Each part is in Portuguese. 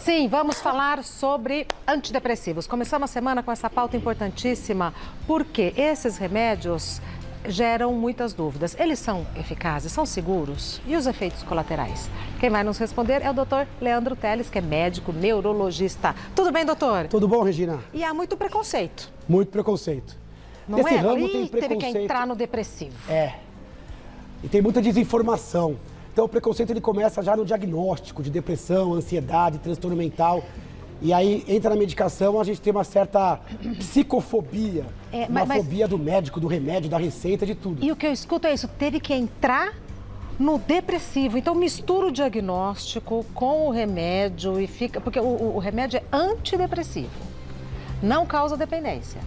Sim, vamos falar sobre antidepressivos. Começamos a semana com essa pauta importantíssima, porque esses remédios geram muitas dúvidas. Eles são eficazes, são seguros? E os efeitos colaterais? Quem vai nos responder é o doutor Leandro Teles, que é médico neurologista. Tudo bem, doutor? Tudo bom, Regina? E há muito preconceito. Muito preconceito. Não Nesse é? ramo tem preconceito. Teve que entrar no depressivo. É. E tem muita desinformação. Então o preconceito ele começa já no diagnóstico de depressão, ansiedade, transtorno mental. E aí entra na medicação, a gente tem uma certa psicofobia. Fobia do médico, do remédio, da receita, de tudo. E o que eu escuto é isso, teve que entrar no depressivo. Então mistura o diagnóstico com o remédio e fica... Porque o remédio é antidepressivo, não causa dependência.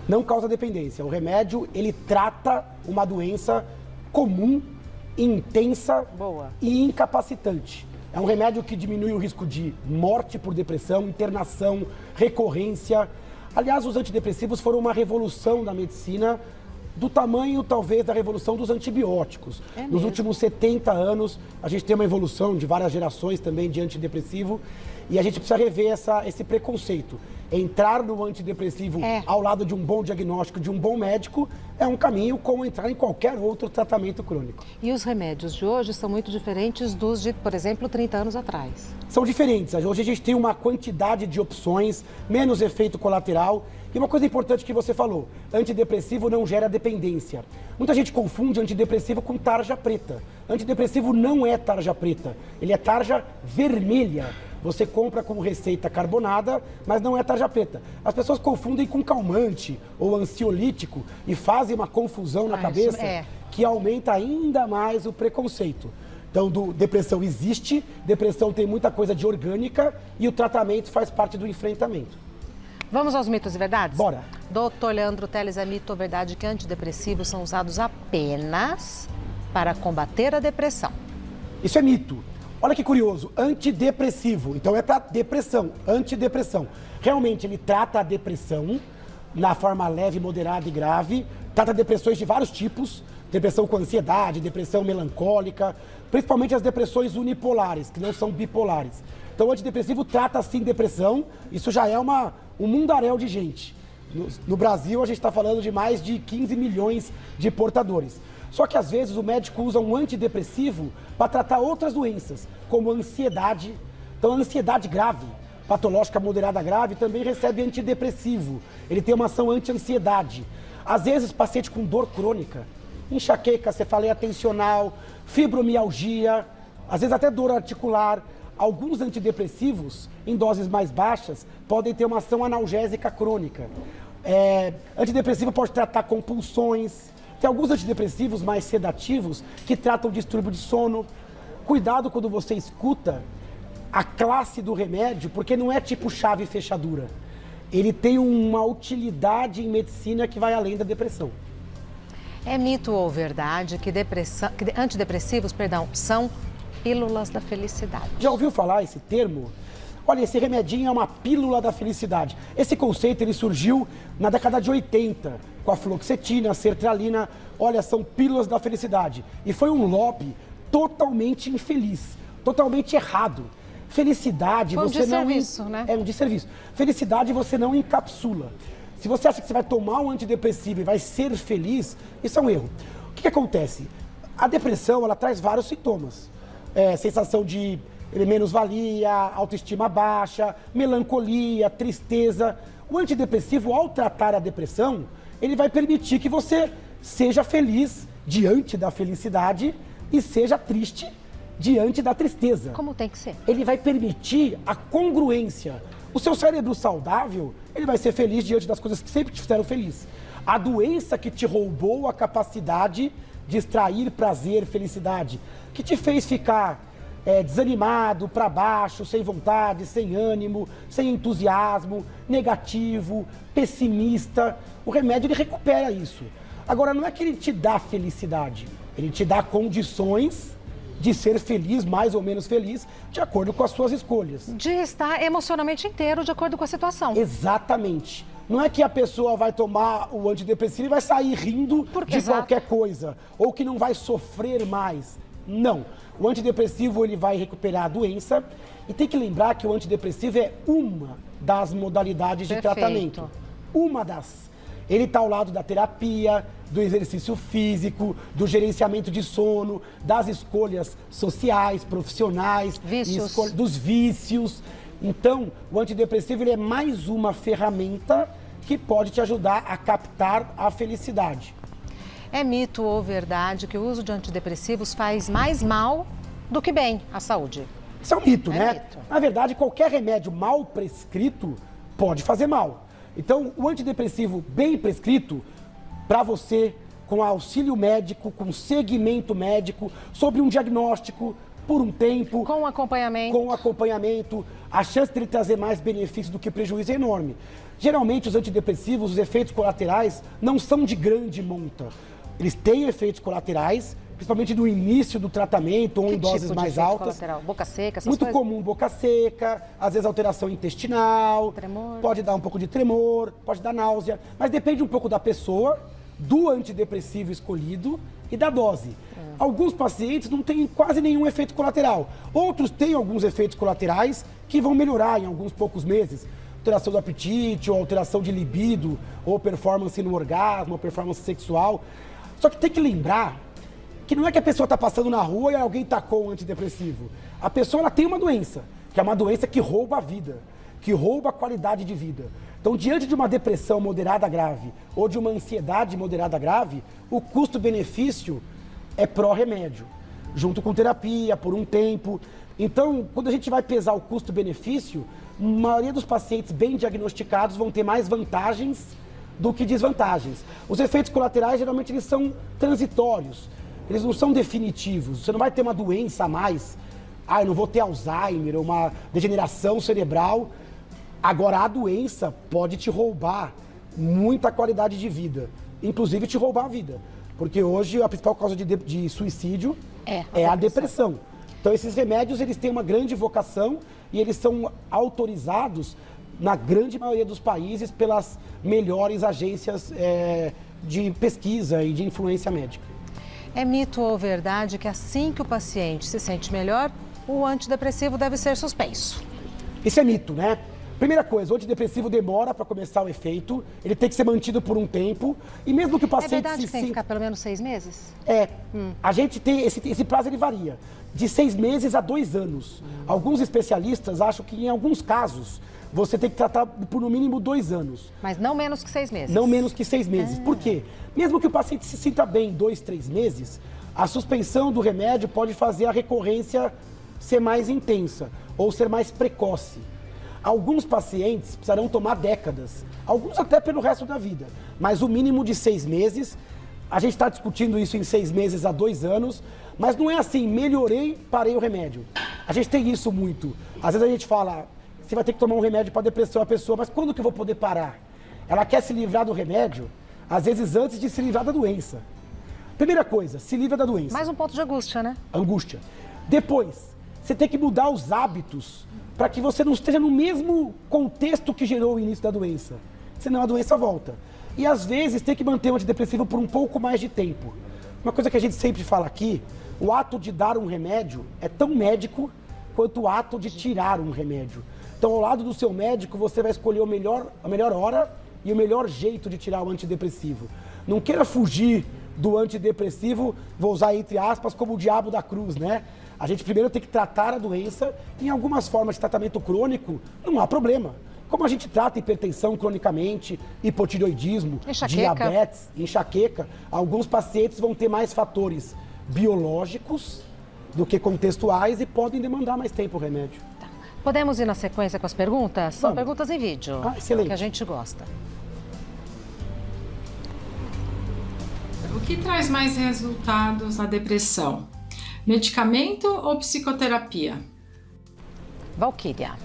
Não causa dependência. O remédio, ele trata uma doença comum, intensa e incapacitante. É um remédio que diminui o risco de morte por depressão, internação, recorrência. Aliás, os antidepressivos foram uma revolução da medicina do tamanho, talvez, da revolução dos antibióticos. Nos últimos 70 anos, a gente tem uma evolução de várias gerações também de antidepressivo e a gente precisa rever esse preconceito. Entrar no antidepressivo ao lado de um bom diagnóstico, de um bom médico, é um caminho como entrar em qualquer outro tratamento crônico. E os remédios de hoje são muito diferentes dos de, por exemplo, 30 anos atrás? São diferentes. Hoje a gente tem uma quantidade de opções, menos efeito colateral. E uma coisa importante que você falou, antidepressivo não gera dependência. Muita gente confunde antidepressivo com tarja preta. Antidepressivo não é tarja preta, ele é tarja vermelha. Você compra com receita carbonada, mas não é tarja preta. As pessoas confundem com calmante ou ansiolítico e fazem uma confusão na cabeça que aumenta ainda mais o preconceito. Então, depressão existe, depressão tem muita coisa de orgânica e o tratamento faz parte do enfrentamento. Vamos aos mitos e verdades? Bora. Doutor Leandro Teles, é mito ou verdade que antidepressivos são usados apenas para combater a depressão? Isso é mito. Olha que curioso, antidepressivo, então é para depressão, antidepressão. Realmente ele trata a depressão na forma leve, moderada e grave, trata depressões de vários tipos, depressão com ansiedade, depressão melancólica, principalmente as depressões unipolares, que não são bipolares. Então o antidepressivo trata sim depressão, isso já é um mundaréu de gente. No Brasil a gente está falando de mais de 15 milhões de portadores. Só que às vezes o médico usa um antidepressivo para tratar outras doenças, como ansiedade. Então a ansiedade grave, patológica moderada grave, também recebe antidepressivo. Ele tem uma ação anti-ansiedade. Às vezes paciente com dor crônica, enxaqueca, cefaleia tensional, fibromialgia, às vezes até dor articular. Alguns antidepressivos, em doses mais baixas, podem ter uma ação analgésica crônica. Antidepressivo pode tratar compulsões. Tem alguns antidepressivos mais sedativos que tratam distúrbio de sono. Cuidado quando você escuta a classe do remédio, porque não é tipo chave e fechadura. Ele tem uma utilidade em medicina que vai além da depressão. É mito ou verdade que antidepressivos, são pílulas da felicidade? Já ouviu falar esse termo? Olha, esse remedinho é uma pílula da felicidade. Esse conceito ele surgiu na década de 80, com a fluoxetina, a sertralina. Olha, são pílulas da felicidade. E foi um lobby totalmente infeliz, totalmente errado. Felicidade, foi um você não... desserviço, né? É um desserviço. Felicidade você não encapsula. Se você acha que você vai tomar um antidepressivo e vai ser feliz, isso é um erro. O que acontece? A depressão, ela traz vários sintomas. Sensação de menos-valia, autoestima baixa, melancolia, tristeza. O antidepressivo, ao tratar a depressão, ele vai permitir que você seja feliz diante da felicidade e seja triste diante da tristeza. Como tem que ser? Ele vai permitir a congruência. O seu cérebro saudável, ele vai ser feliz diante das coisas que sempre te fizeram feliz. A doença que te roubou a capacidade de extrair prazer, felicidade, que te fez ficar desanimado, para baixo, sem vontade, sem ânimo, sem entusiasmo, negativo, pessimista. O remédio ele recupera isso. Agora, não é que ele te dá felicidade, ele te dá condições de ser feliz, mais ou menos feliz, de acordo com as suas escolhas. De estar emocionalmente inteiro, de acordo com a situação. Exatamente. Não é que a pessoa vai tomar o antidepressivo e vai sair rindo de qualquer coisa, ou que não vai sofrer mais. Não. O antidepressivo ele vai recuperar a doença e tem que lembrar que o antidepressivo é uma das modalidades de tratamento. Uma das. Ele está ao lado da terapia, do exercício físico, do gerenciamento de sono, das escolhas sociais, profissionais, dos vícios. Então, o antidepressivo ele é mais uma ferramenta que pode te ajudar a captar a felicidade. É mito ou verdade que o uso de antidepressivos faz mais mal do que bem à saúde? Isso é um mito, né? Mito. Na verdade, qualquer remédio mal prescrito pode fazer mal. Então, o antidepressivo bem prescrito, para você, com auxílio médico, com seguimento médico, sobre um diagnóstico, por um tempo. Com acompanhamento. Com acompanhamento, a chance dele trazer mais benefício do que prejuízo é enorme. Geralmente, os antidepressivos, os efeitos colaterais, não são de grande monta. Eles têm efeitos colaterais, principalmente no início do tratamento ou em doses mais altas. Colateral? Boca seca, essas Muito coisas? comum boca seca, às vezes alteração intestinal, Tremor. pode dar um pouco de tremor, pode dar náusea, mas depende um pouco da pessoa, do antidepressivo escolhido e da dose. Alguns pacientes não têm quase nenhum efeito colateral, outros têm alguns efeitos colaterais que vão melhorar em alguns poucos meses. Alteração do apetite, ou alteração de libido, ou performance no orgasmo, ou performance sexual. Só que tem que lembrar que não é que a pessoa está passando na rua e alguém tacou um antidepressivo. A pessoa ela tem uma doença, que é uma doença que rouba a vida, que rouba a qualidade de vida. Então, diante de uma depressão moderada grave ou de uma ansiedade moderada grave, o custo-benefício é pró-remédio, junto com terapia, por um tempo. Então, quando a gente vai pesar o custo-benefício, a maioria dos pacientes bem diagnosticados vão ter mais vantagens do que desvantagens. Os efeitos colaterais, geralmente, eles são transitórios. Eles não são definitivos. Você não vai ter uma doença a mais. Eu não vou ter Alzheimer, uma degeneração cerebral. Agora, a doença pode te roubar muita qualidade de vida. Inclusive, te roubar a vida. Porque hoje, a principal causa de suicídio é a depressão. Então, esses remédios, eles têm uma grande vocação e eles são autorizados, na grande maioria dos países, pelas melhores agências de pesquisa e de influência médica. É mito ou verdade que assim que o paciente se sente melhor, o antidepressivo deve ser suspenso? Isso é mito, né? Primeira coisa, o antidepressivo demora para começar o efeito, ele tem que ser mantido por um tempo, e mesmo que o paciente... É verdade que tem que ficar pelo menos 6 meses? A gente tem, esse prazo ele varia, de 6 meses a 2 anos. Alguns especialistas acham que em alguns casos, você tem que tratar por no mínimo 2 anos. Mas não menos que 6 meses? Não menos que 6 meses. Por quê? Mesmo que o paciente se sinta bem 2, 3 meses, a suspensão do remédio pode fazer a recorrência ser mais intensa ou ser mais precoce. Alguns pacientes precisarão tomar décadas, alguns até pelo resto da vida, mas o mínimo de 6 meses, a gente está discutindo isso em 6 meses a 2 anos, mas não é assim, melhorei, parei o remédio. A gente tem isso muito. Às vezes a gente fala, você vai ter que tomar um remédio para depressão, a pessoa, mas quando que eu vou poder parar? Ela quer se livrar do remédio, às vezes antes de se livrar da doença. Primeira coisa, se livra da doença. Mais um ponto de angústia, né? Angústia. Depois, você tem que mudar os hábitos para que você não esteja no mesmo contexto que gerou o início da doença. Senão a doença volta. E às vezes tem que manter o antidepressivo por um pouco mais de tempo. Uma coisa que a gente sempre fala aqui, o ato de dar um remédio é tão médico quanto o ato de tirar um remédio. Então, ao lado do seu médico, você vai escolher a melhor hora e o melhor jeito de tirar o antidepressivo. Não queira fugir do antidepressivo, vou usar entre aspas, como o diabo da cruz, né? A gente primeiro tem que tratar a doença. Em algumas formas de tratamento crônico, não há problema. Como a gente trata hipertensão cronicamente, hipotireoidismo, diabetes, enxaqueca, alguns pacientes vão ter mais fatores biológicos do que contextuais e podem demandar mais tempo o remédio. Tá. Podemos ir na sequência com as perguntas? São Vamos. perguntas em vídeo, excelente. que a gente gosta. O que traz mais resultados na depressão? Medicamento ou psicoterapia? Valquíria,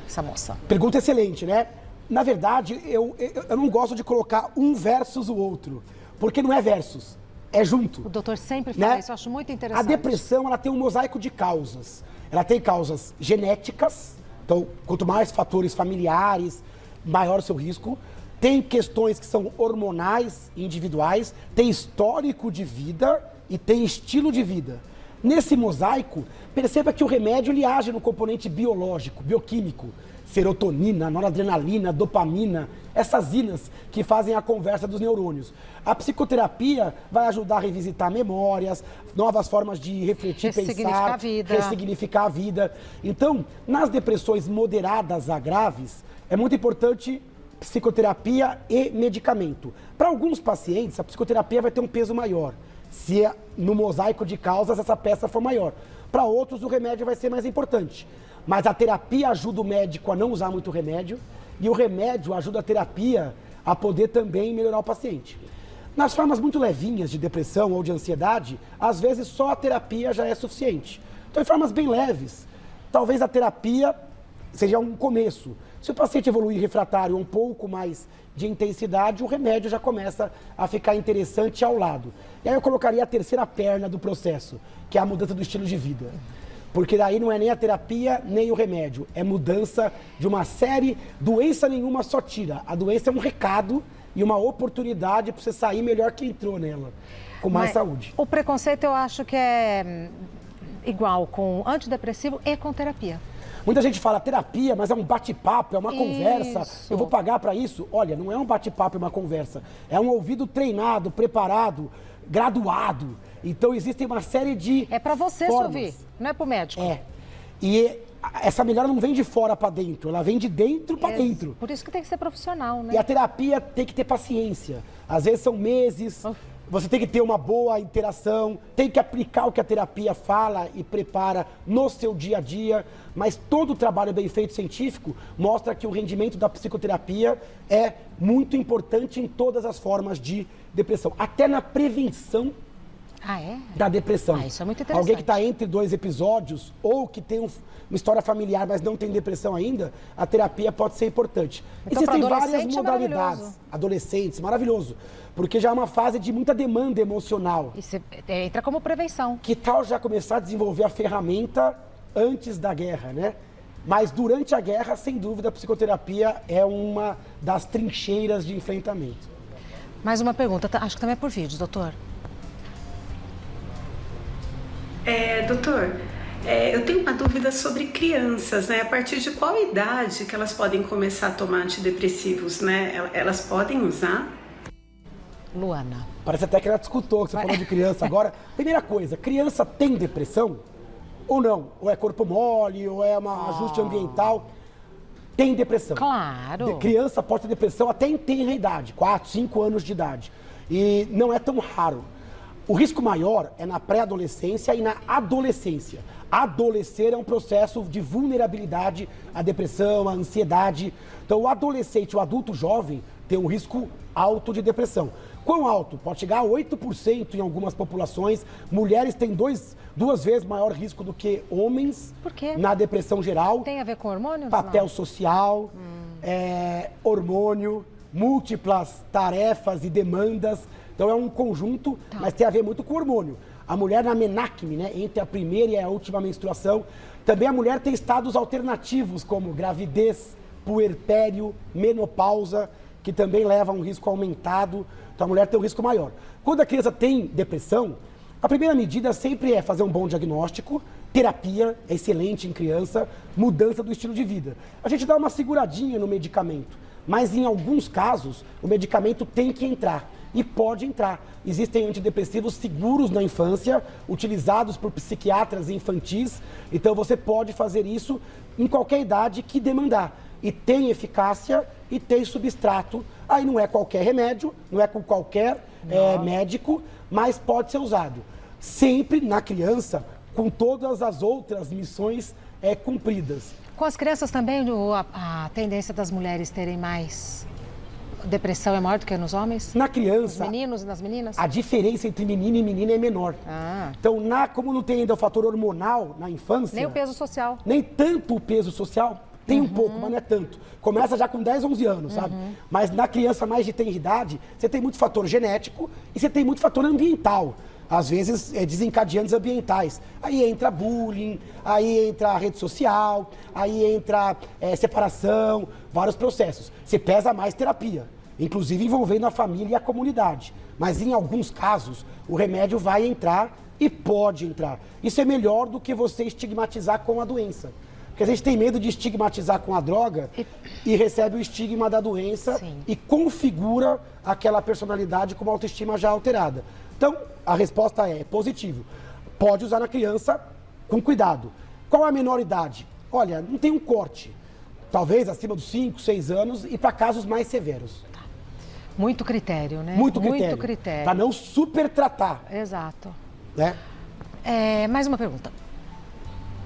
essa moça. Pergunta excelente, né? Na verdade, eu não gosto de colocar um versus o outro, porque não é versus, é junto. O doutor sempre fala, né? Isso eu acho muito interessante. A depressão, ela tem um mosaico de causas. Ela tem causas genéticas, então, quanto mais fatores familiares, maior o seu risco. Tem questões que são hormonais, individuais, tem histórico de vida e tem estilo de vida. Nesse mosaico, perceba que o remédio ele age no componente biológico, bioquímico, serotonina, noradrenalina, dopamina, essas inas que fazem a conversa dos neurônios. A psicoterapia vai ajudar a revisitar memórias, novas formas de refletir, pensar, ressignificar a vida. Então, nas depressões moderadas a graves, é muito importante psicoterapia e medicamento. Para alguns pacientes, a psicoterapia vai ter um peso maior, se no mosaico de causas essa peça for maior. Para outros, o remédio vai ser mais importante. Mas a terapia ajuda o médico a não usar muito remédio e o remédio ajuda a terapia a poder também melhorar o paciente. Nas formas muito levinhas de depressão ou de ansiedade, às vezes só a terapia já é suficiente. Então, em formas bem leves, talvez a terapia seja um começo. Se o paciente evoluir refratário um pouco mais de intensidade, o remédio já começa a ficar interessante ao lado. E aí eu colocaria a terceira perna do processo, que é a mudança do estilo de vida. Porque daí não é nem a terapia, nem o remédio. É mudança de uma série, doença nenhuma só tira. A doença é um recado e uma oportunidade para você sair melhor que entrou nela, com mais saúde. O preconceito eu acho que é igual com antidepressivo e com terapia. Muita gente fala terapia, mas é um bate-papo, é uma conversa. Eu vou pagar para isso? Olha, não é um bate-papo, é uma conversa. É um ouvido treinado, preparado, graduado. Então existe uma série de É para você se ouvir, não é para o médico. É. E essa melhora não vem de fora para dentro, ela vem de dentro para dentro. Por isso que tem que ser profissional, né? E a terapia tem que ter paciência. Às vezes são meses. Você tem que ter uma boa interação, tem que aplicar o que a terapia fala e prepara no seu dia a dia, mas todo o trabalho bem feito científico mostra que o rendimento da psicoterapia é muito importante em todas as formas de depressão, até na prevenção da depressão. Isso é muito interessante. Alguém que está entre dois episódios ou que tem uma história familiar, mas não tem depressão ainda, a terapia pode ser importante. Então, existem várias é modalidades. Adolescentes, maravilhoso. Porque já é uma fase de muita demanda emocional. Isso entra como prevenção. Que tal já começar a desenvolver a ferramenta antes da guerra, né? Mas durante a guerra, sem dúvida, a psicoterapia é uma das trincheiras de enfrentamento. Mais uma pergunta, acho que também é por vídeo, doutor. Doutor, eu tenho uma dúvida sobre crianças, né? A partir de qual idade que elas podem começar a tomar antidepressivos, né? Elas podem usar? Luana. Parece até que ela discutou, que você falou de criança agora. Primeira coisa, criança tem depressão ou não? Ou é corpo mole, ou é um ajuste ambiental? Tem depressão. Claro. Criança pode ter depressão até em tenra idade, 4, 5 anos de idade. E não é tão raro. O risco maior é na pré-adolescência e na adolescência. Adolescer é um processo de vulnerabilidade à depressão, à ansiedade. Então, o adolescente, o adulto jovem, tem um risco alto de depressão. Quão alto? Pode chegar a 8% em algumas populações. Mulheres têm duas vezes maior risco do que homens. Por quê? Na depressão geral. Tem a ver com hormônio? Papel social, hormônio, múltiplas tarefas e demandas. Então é um conjunto, mas tem a ver muito com o hormônio. A mulher na menacme, né, entre a primeira e a última menstruação. Também a mulher tem estados alternativos, como gravidez, puerpério, menopausa, que também leva a um risco aumentado. Então a mulher tem um risco maior. Quando a criança tem depressão, a primeira medida sempre é fazer um bom diagnóstico, terapia, é excelente em criança, mudança do estilo de vida. A gente dá uma seguradinha no medicamento, mas em alguns casos o medicamento tem que entrar. E pode entrar. Existem antidepressivos seguros na infância, utilizados por psiquiatras infantis. Então você pode fazer isso em qualquer idade que demandar. E tem eficácia e tem substrato. Aí não é qualquer remédio, não é com qualquer médico, mas pode ser usado. Sempre na criança, com todas as outras missões cumpridas. Com as crianças também, a tendência das mulheres terem mais depressão é maior do que nos homens? Na criança, nos meninos e nas meninas? A diferença entre menino e menina é menor. Então, como não tem ainda o fator hormonal na infância... Nem o peso social. Nem tanto o peso social. Tem um pouco, mas não é tanto. Começa já com 10, 11 anos, sabe? Mas na criança mais de tenra idade, você tem muito fator genético e você tem muito fator ambiental. Às vezes, desencadeantes ambientais. Aí entra bullying, aí entra a rede social, aí entra separação, vários processos. Você pesa mais terapia, inclusive envolvendo a família e a comunidade. Mas em alguns casos, o remédio vai entrar e pode entrar. Isso é melhor do que você estigmatizar com a doença. Porque a gente tem medo de estigmatizar com a droga e recebe o estigma da doença e configura aquela personalidade com uma autoestima já alterada. Então, a resposta é positivo. Pode usar na criança com cuidado. Qual é a menor idade? Olha, não tem um corte. Talvez acima dos 5, 6 anos e para casos mais severos. Muito critério, né? Muito critério. Para não supertratar. Exato. Né? Mais uma pergunta.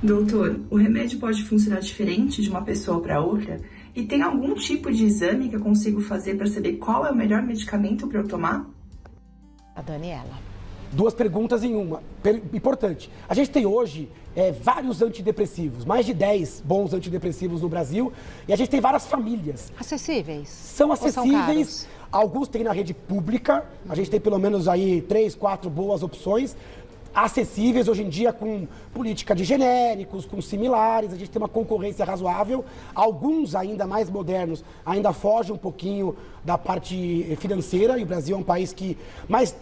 Doutor, o remédio pode funcionar diferente de uma pessoa para outra? E tem algum tipo de exame que eu consigo fazer para saber qual é o melhor medicamento para eu tomar? A Daniela. 2 perguntas em uma. Importante. A gente tem hoje vários antidepressivos, mais de 10 bons antidepressivos no Brasil, e a gente tem várias famílias. Acessíveis? São acessíveis. São alguns tem na rede pública, a gente tem pelo menos aí 3, 4 boas opções. Acessíveis hoje em dia com política de genéricos, com similares, a gente tem uma concorrência razoável. Alguns ainda mais modernos ainda fogem um pouquinho da parte financeira, e o Brasil é um país que... Mas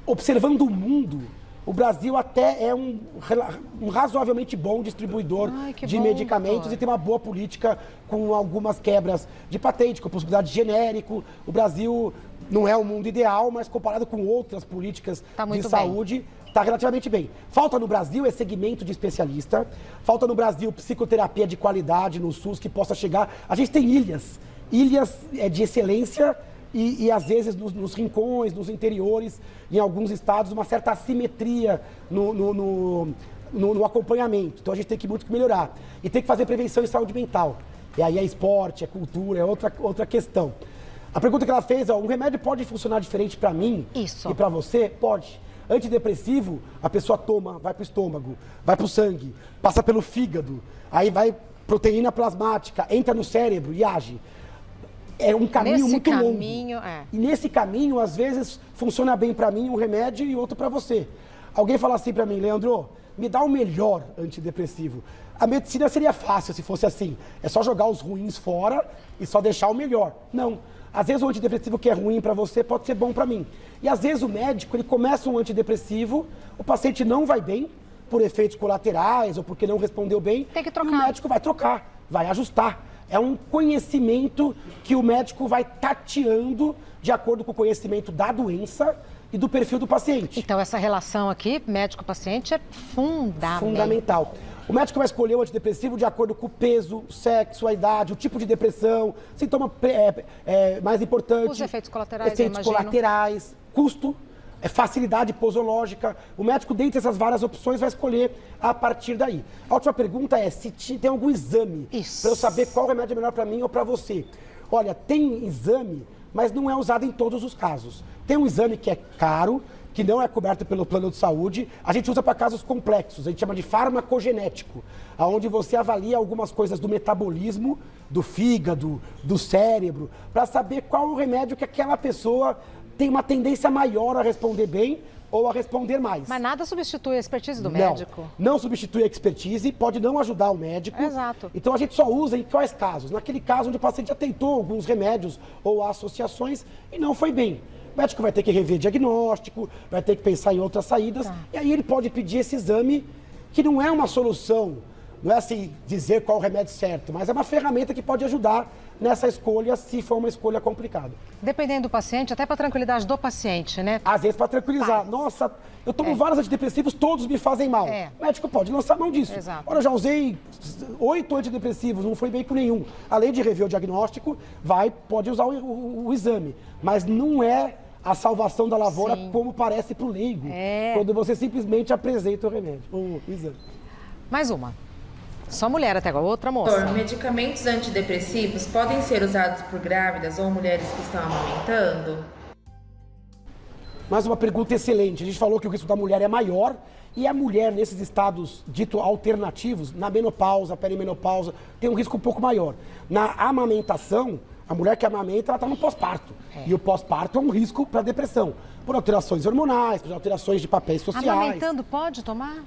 observando o mundo, o Brasil até é um razoavelmente bom distribuidor de medicamentos e tem uma boa política com algumas quebras de patente, com possibilidade de genérico. O Brasil não é o mundo ideal, mas comparado com outras políticas de saúde, está relativamente bem. Falta no Brasil segmento de especialista, falta no Brasil psicoterapia de qualidade no SUS que possa chegar. A gente tem ilhas de excelência, e às vezes nos rincões, nos interiores, em alguns estados, uma certa assimetria no acompanhamento. Então a gente tem que muito melhorar. E tem que fazer prevenção em saúde mental. E aí é esporte, é cultura, é outra questão. A pergunta que ela fez, um remédio pode funcionar diferente para mim e para você? Pode. Antidepressivo, a pessoa toma, vai para o estômago, vai para o sangue, passa pelo fígado, aí vai proteína plasmática, entra no cérebro e age. É um caminho muito longo. E nesse caminho, às vezes, funciona bem para mim um remédio e outro para você. Alguém fala assim para mim, Leandro, me dá o melhor antidepressivo. A medicina seria fácil se fosse assim. É só jogar os ruins fora e só deixar o melhor. Não. Às vezes o antidepressivo que é ruim para você pode ser bom para mim. E às vezes o médico, ele começa um antidepressivo, o paciente não vai bem, por efeitos colaterais ou porque não respondeu bem. Tem que trocar. E o médico vai trocar, vai ajustar. É um conhecimento que o médico vai tateando de acordo com o conhecimento da doença e do perfil do paciente. Então, essa relação aqui, médico-paciente, é fundamental. O médico vai escolher o antidepressivo de acordo com o peso, o sexo, a idade, o tipo de depressão, sintoma mais importante. Os efeitos colaterais, efeitos colaterais, custo, facilidade posológica. O médico, dentre essas várias opções, vai escolher a partir daí. A última pergunta é se tem algum exame para eu saber qual remédio é melhor para mim ou para você. Olha, tem exame, mas não é usado em todos os casos. Tem um exame que é caro, que não é coberto pelo plano de saúde. A gente usa para casos complexos, a gente chama de farmacogenético, onde você avalia algumas coisas do metabolismo, do fígado, do cérebro, para saber qual o remédio que aquela pessoa tem uma tendência maior a responder bem ou a responder mais. Mas nada substitui a expertise do médico. Não substitui a expertise, pode não ajudar o médico. Exato. Então a gente só usa em quais casos? Naquele caso onde o paciente já tentou alguns remédios ou associações e não foi bem. O médico vai ter que rever diagnóstico, vai ter que pensar em outras saídas, e aí ele pode pedir esse exame, que não é uma solução, não é assim dizer qual o remédio certo, mas é uma ferramenta que pode ajudar nessa escolha, se for uma escolha complicada. Dependendo do paciente, até para tranquilidade do paciente, né? Às vezes para tranquilizar. Nossa, eu tomo vários antidepressivos, todos me fazem mal. O médico pode lançar mão disso. Exato. Olha, eu já usei 8 antidepressivos, não foi bem com nenhum. Além de rever o diagnóstico, pode usar o exame. Mas não é a salvação da lavoura como parece para o leigo. Quando você simplesmente apresenta o remédio, o exame. Mais uma. Só mulher até agora, outra moça. Doutor, medicamentos antidepressivos podem ser usados por grávidas ou mulheres que estão amamentando? Mais uma pergunta excelente. A gente falou que o risco da mulher é maior e a mulher, nesses estados dito alternativos, na menopausa, perimenopausa, tem um risco um pouco maior. Na amamentação, a mulher que amamenta, ela está no pós-parto. E o pós-parto é um risco para depressão. Por alterações hormonais, por alterações de papéis sociais. Amamentando pode tomar?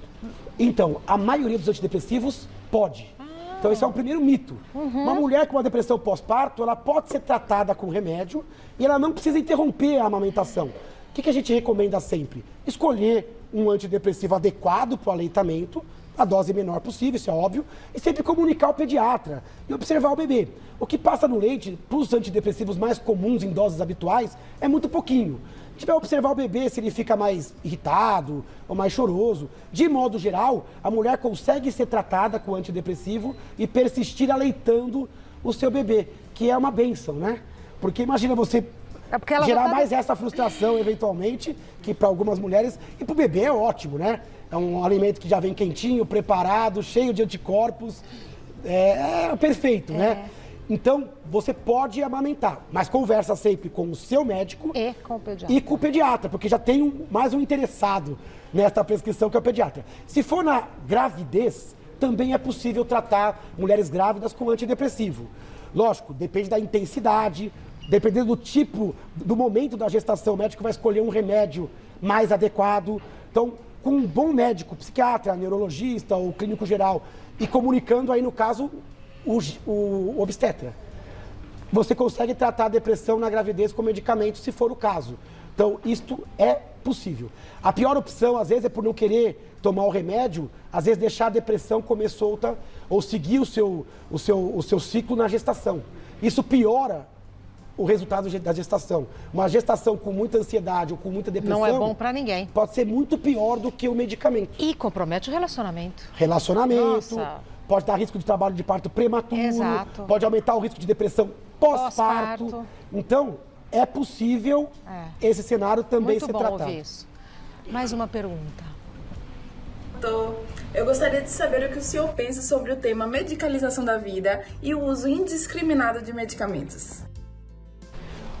Então, a maioria dos antidepressivos pode. Então, esse é um primeiro mito. Uma mulher com uma depressão pós-parto, ela pode ser tratada com remédio e ela não precisa interromper a amamentação. O que a gente recomenda sempre? Escolher um antidepressivo adequado para o aleitamento, a dose menor possível, isso é óbvio, e sempre comunicar ao pediatra e observar o bebê. O que passa no leite, para os antidepressivos mais comuns em doses habituais, é muito pouquinho. A gente vai observar o bebê se ele fica mais irritado ou mais choroso. De modo geral, a mulher consegue ser tratada com antidepressivo e persistir aleitando o seu bebê, que é uma bênção, né? Porque imagina você gerar mais essa frustração, eventualmente, que para algumas mulheres, e para o bebê é ótimo, né? É um alimento que já vem quentinho, preparado, cheio de anticorpos, é perfeito, né? Então, você pode amamentar, mas conversa sempre com o seu médico e com o pediatra, porque já tem mais um interessado nesta prescrição, que é o pediatra. Se for na gravidez, também é possível tratar mulheres grávidas com antidepressivo. Lógico, depende da intensidade, dependendo do tipo, do momento da gestação, o médico vai escolher um remédio mais adequado. Então, com um bom médico, psiquiatra, neurologista ou clínico geral, e comunicando aí, no caso, o obstetra, você consegue tratar a depressão na gravidez com medicamento, se for o caso. Então, isto é possível. A pior opção, às vezes, é por não querer tomar o remédio, às vezes deixar a depressão comer solta ou seguir o seu ciclo na gestação. Isso piora o resultado da gestação. Uma gestação com muita ansiedade ou com muita depressão... Não é bom para ninguém. Pode ser muito pior do que o medicamento. E compromete o relacionamento. Nossa. Pode dar risco de trabalho de parto prematuro. Exato. Pode aumentar o risco de depressão pós-parto. Então, é possível esse cenário também ser tratado. Muito bom ouvir isso. Mais uma pergunta. Eu gostaria de saber o que o senhor pensa sobre o tema medicalização da vida e o uso indiscriminado de medicamentos.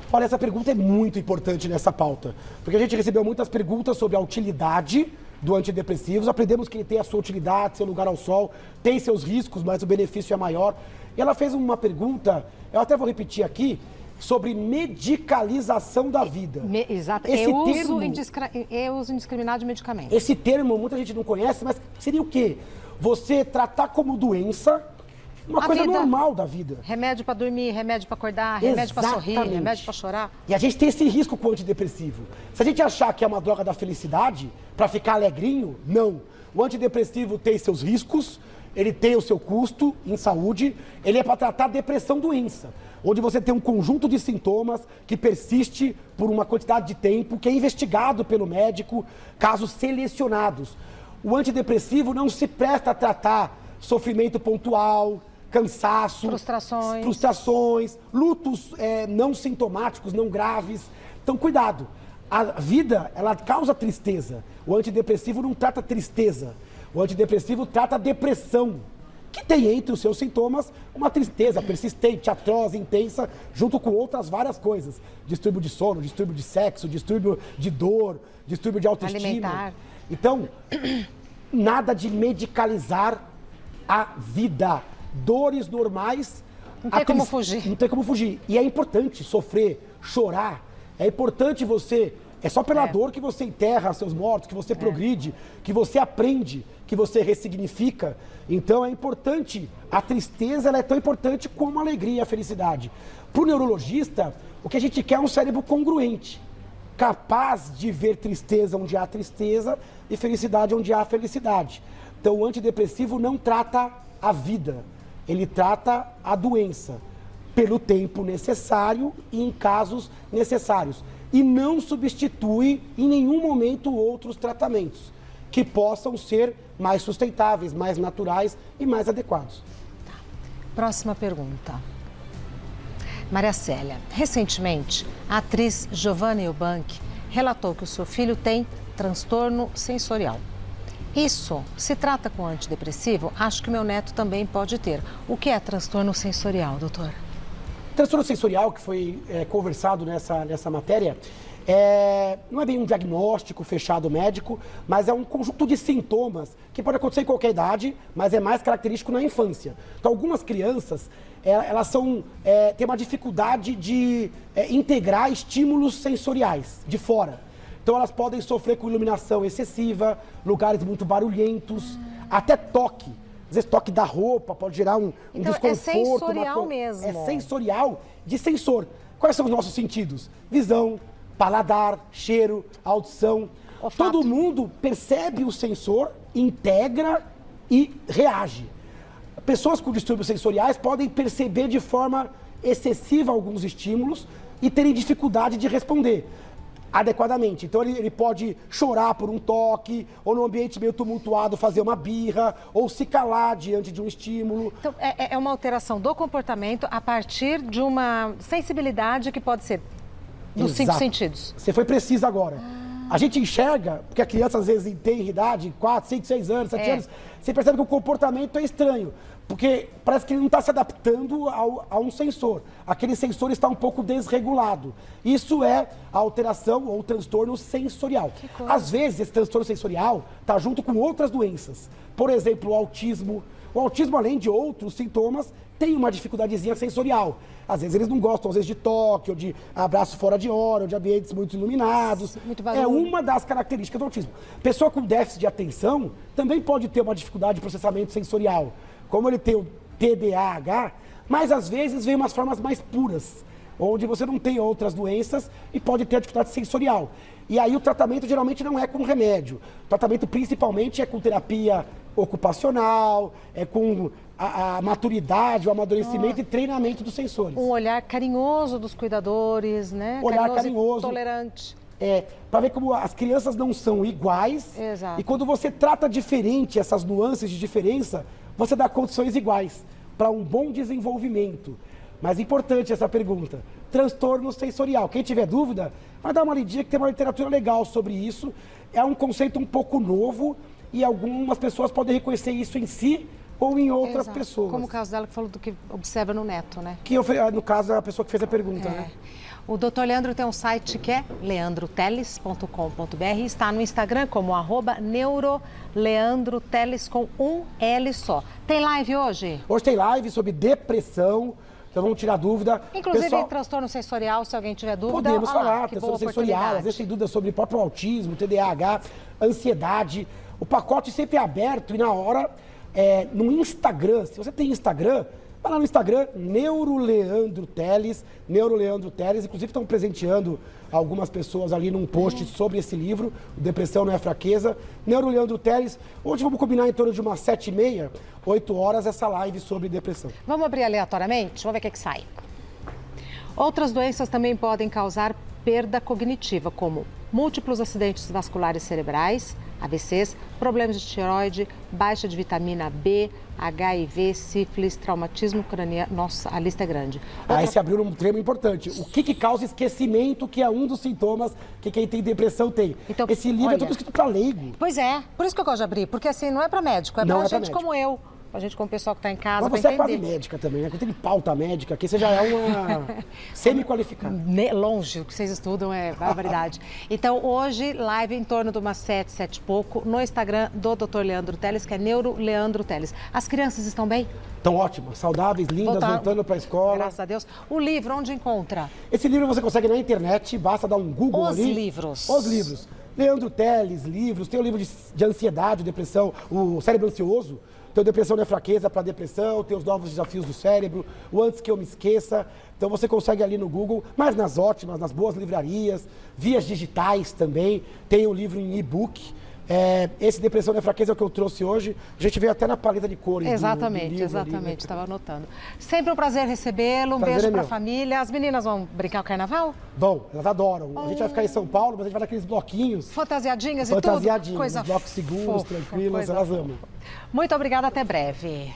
Olha, essa pergunta é muito importante nessa pauta, porque a gente recebeu muitas perguntas sobre a utilidade do antidepressivos, aprendemos que ele tem a sua utilidade, seu lugar ao sol, tem seus riscos, mas o benefício é maior. E ela fez uma pergunta, eu até vou repetir aqui, sobre medicalização da vida. Exato, uso indiscriminado de medicamentos. Esse termo muita gente não conhece, mas seria o quê? Você tratar como doença uma coisa normal da vida. Remédio para dormir, remédio para acordar, remédio para sorrir, remédio para chorar. E a gente tem esse risco com o antidepressivo. Se a gente achar que é uma droga da felicidade, para ficar alegrinho, não. O antidepressivo tem seus riscos, ele tem o seu custo em saúde, ele é para tratar depressão doença, onde você tem um conjunto de sintomas que persiste por uma quantidade de tempo, que é investigado pelo médico, casos selecionados. O antidepressivo não se presta a tratar sofrimento pontual, cansaço, frustrações, lutos não sintomáticos, não graves. Então, cuidado. A vida, ela causa tristeza. O antidepressivo não trata tristeza. O antidepressivo trata depressão, que tem entre os seus sintomas uma tristeza persistente, atroz, intensa, junto com outras várias coisas. Distúrbio de sono, distúrbio de sexo, distúrbio de dor, distúrbio de autoestima. Alimentar. Então, nada de medicalizar a vida. Dores normais. Não tem como fugir. Não tem como fugir. E é importante sofrer, chorar. É importante você... É só pela dor que você enterra seus mortos, que você progride, que você aprende, que você ressignifica. Então é importante. A tristeza, ela é tão importante como a alegria e a felicidade. Para o neurologista, o que a gente quer é um cérebro congruente. Capaz de ver tristeza onde há tristeza e felicidade onde há felicidade. Então o antidepressivo não trata a vida, ele trata a doença pelo tempo necessário e em casos necessários. E não substitui em nenhum momento outros tratamentos que possam ser mais sustentáveis, mais naturais e mais adequados. Tá. Próxima pergunta. Maria Célia, recentemente, a atriz Giovanna Eubank relatou que o seu filho tem transtorno sensorial. Isso se trata com antidepressivo? Acho que meu neto também pode ter. O que é transtorno sensorial, doutor? Transtorno sensorial, que foi conversado nessa matéria, não é bem um diagnóstico fechado médico, mas é um conjunto de sintomas que pode acontecer em qualquer idade, mas é mais característico na infância. Então, algumas crianças, elas têm uma dificuldade de integrar estímulos sensoriais de fora. Então, elas podem sofrer com iluminação excessiva, lugares muito barulhentos, até toque. Às vezes toque da roupa pode gerar um desconforto. É sensorial mesmo. É sensorial de sensor. Quais são os nossos sentidos? Visão, paladar, cheiro, audição. Olfato. Todo mundo percebe o sensor, integra e reage. Pessoas com distúrbios sensoriais podem perceber de forma excessiva alguns estímulos e terem dificuldade de responder adequadamente. Então ele pode chorar por um toque, ou num ambiente meio tumultuado fazer uma birra, ou se calar diante de um estímulo. Então, é uma alteração do comportamento a partir de uma sensibilidade que pode ser dos 5 Exato. sentidos. Você foi precisa agora. A gente enxerga, porque a criança às vezes tem idade, 4, 5, 6 anos, 7 anos, você percebe que o comportamento é estranho, porque parece que ele não está se adaptando a um sensor. Aquele sensor está um pouco desregulado. Isso é a alteração ou transtorno sensorial. Às vezes, esse transtorno sensorial está junto com outras doenças. Por exemplo, o autismo. O autismo, além de outros sintomas, tem uma dificuldadezinha sensorial. Às vezes eles não gostam, às vezes, de toque, ou de abraço fora de hora, ou de ambientes muito iluminados. Muito barulho. É uma das características do autismo. Pessoa com déficit de atenção também pode ter uma dificuldade de processamento sensorial. Como ele tem o TDAH, mas às vezes vem umas formas mais puras, onde você não tem outras doenças e pode ter a dificuldade sensorial. E aí o tratamento geralmente não é com remédio. O tratamento principalmente é com terapia ocupacional, é com a maturidade, o amadurecimento e treinamento dos sensores. Um olhar carinhoso dos cuidadores, né? Olhar e carinhoso. tolerante. Para ver como as crianças não são iguais. Exato. E quando você trata diferente essas nuances de diferença, você dá condições iguais para um bom desenvolvimento. Mas importante essa pergunta. Transtorno sensorial. Quem tiver dúvida, vai dar uma lidinha que tem uma literatura legal sobre isso. É um conceito um pouco novo e algumas pessoas podem reconhecer isso em si ou em outras Exato. pessoas. Como o caso dela que falou do que observa no neto, né? Que no caso é a pessoa que fez a pergunta, né? O Dr. Leandro tem um site que é leandroteles.com.br e está no Instagram como @neuroleandroteles com um L só. Tem live hoje? Hoje tem live sobre depressão, então vamos tirar dúvida. Inclusive Pessoal, transtorno sensorial, se alguém tiver dúvida. podemos olha lá, falar, que transtorno boa sensorial, às oportunidade. vezes tem dúvida sobre o próprio autismo, TDAH, ansiedade. O pacote sempre é aberto e na hora, no Instagram, se você tem Instagram, vai lá no Instagram, Neuroleandro Teles, inclusive estão presenteando algumas pessoas ali num post sobre esse livro, Depressão Não é Fraqueza, Neuroleandro Teles. Hoje vamos combinar em torno de umas 7h30, 8 horas, essa live sobre depressão. Vamos abrir aleatoriamente? Vamos ver o que sai. Outras doenças também podem causar perda cognitiva, como múltiplos acidentes vasculares cerebrais, AVCs, problemas de tireoide, baixa de vitamina B, HIV, sífilis, traumatismo craniano. Nossa, a lista é grande. Aí se abriu um termo importante. O que causa esquecimento, que é um dos sintomas que quem tem depressão tem. Então, esse livro é olha, tudo escrito para leigo. Pois é, por isso que eu gosto de abrir, porque assim, não é para médico, é Não para é pra gente médico. como eu. A gente como o pessoal que está em casa, Mas para você é quase entender. médica também, né? Porque tem pauta médica, aqui você já é uma semi-qualificada. Longe, o que vocês estudam é barbaridade. Então, hoje, live em torno de umas 7, 7 e pouco, no Instagram do Dr. Leandro Teles, que é Neuro Leandro Teles. As crianças estão bem? Estão ótimas, saudáveis, lindas, voltando para a escola. Graças a Deus. O livro, onde encontra? Esse livro você consegue na internet, basta dar um Google Os ali. livros. Os livros. Leandro Teles, livros. Tem o livro de ansiedade, depressão, o cérebro ansioso. Tem o Depressão Não é Fraqueza para depressão, tem os novos desafios do cérebro, o Antes que eu me esqueça. Então você consegue ali no Google, mas nas ótimas, nas boas livrarias, vias digitais também. Tem o livro em e-book. Esse Depressão Não é Fraqueza é o que eu trouxe hoje. A gente veio até na paleta de cores. Exatamente, do livro exatamente, ali, né? estava anotando. Sempre um prazer recebê-lo, um Prazer beijo é para a meu. família. As meninas vão brincar o carnaval? Bom, elas adoram. A gente vai ficar em São Paulo, mas a gente vai naqueles bloquinhos. Fantasiadinhas e tudo? Fantasiadinhos, Coisa blocos seguros, fofa, tranquilos, coisa elas fofa. amam. Muito obrigada, até breve.